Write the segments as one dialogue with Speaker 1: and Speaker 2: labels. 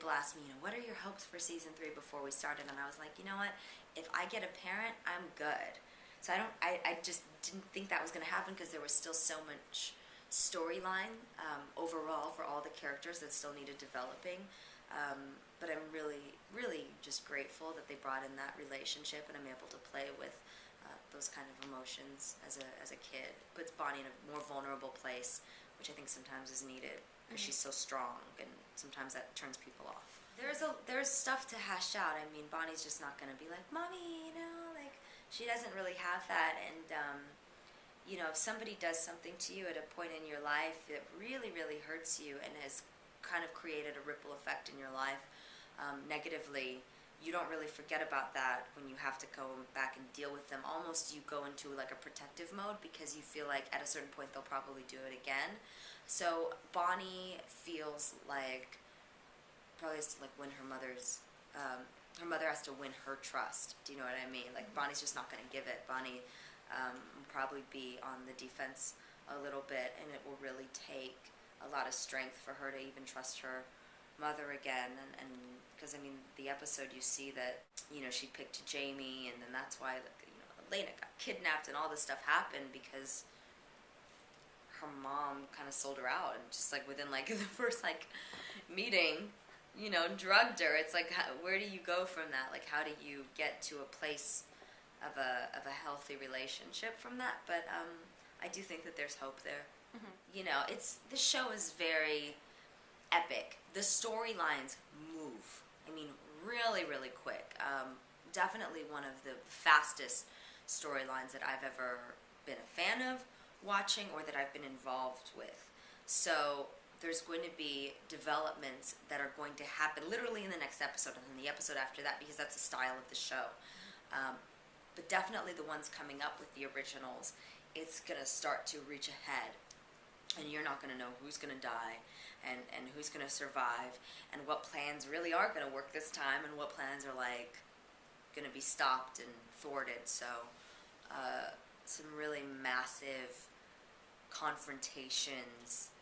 Speaker 1: people ask me, what are your hopes for season 3 before we started? And I was like, you know what? If I get a parent, I'm good. So I just didn't think that was going to happen because there was still so much storyline overall for all the characters that still needed developing. But I'm really, really just grateful that they brought in that relationship, and I'm able to play with those kind of emotions as a kid. Puts Bonnie in a more vulnerable place, which I think sometimes is needed because she's so strong, and sometimes that turns people off. There's stuff to hash out. I mean, Bonnie's just not going to be like, Mommy, like, she doesn't really have that. And if somebody does something to you at a point in your life that really, really hurts you and has kind of created a ripple effect in your life negatively, you don't really forget about that when you have to go back and deal with them. Almost you go into like a protective mode because you feel like at a certain point they'll probably do it again. So Bonnie feels like probably has to like win her mother's, her mother has to win her trust. Do you know what I mean? Like Bonnie's just not going to give it. Bonnie will probably be on the defense a little bit, and it will really take a lot of strength for her to even trust her mother again. And because I mean the episode you see that she picked Jamie, and then that's why Elena got kidnapped and all this stuff happened because her mom kind of sold her out, and just like within like the first like meeting drugged her. It's like, where do you go from that? Like, how do you get to a place of a healthy relationship from that? But I do think that there's hope there. The show is very epic. The storylines move. I mean, really, really quick. Definitely one of the fastest storylines that I've ever been a fan of watching or that I've been involved with. So there's going to be developments that are going to happen literally in the next episode and then the episode after that, because that's the style of the show. But definitely the ones coming up with the originals, it's going to start to reach ahead. And you're not going to know who's going to die and who's going to survive and what plans really are going to work this time and what plans are like going to be stopped and thwarted. So some really massive confrontations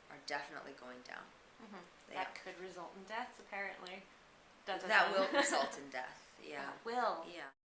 Speaker 1: are definitely going down.
Speaker 2: That could result in deaths, apparently.
Speaker 1: That will result in death. Yeah.
Speaker 2: That will.
Speaker 1: Yeah.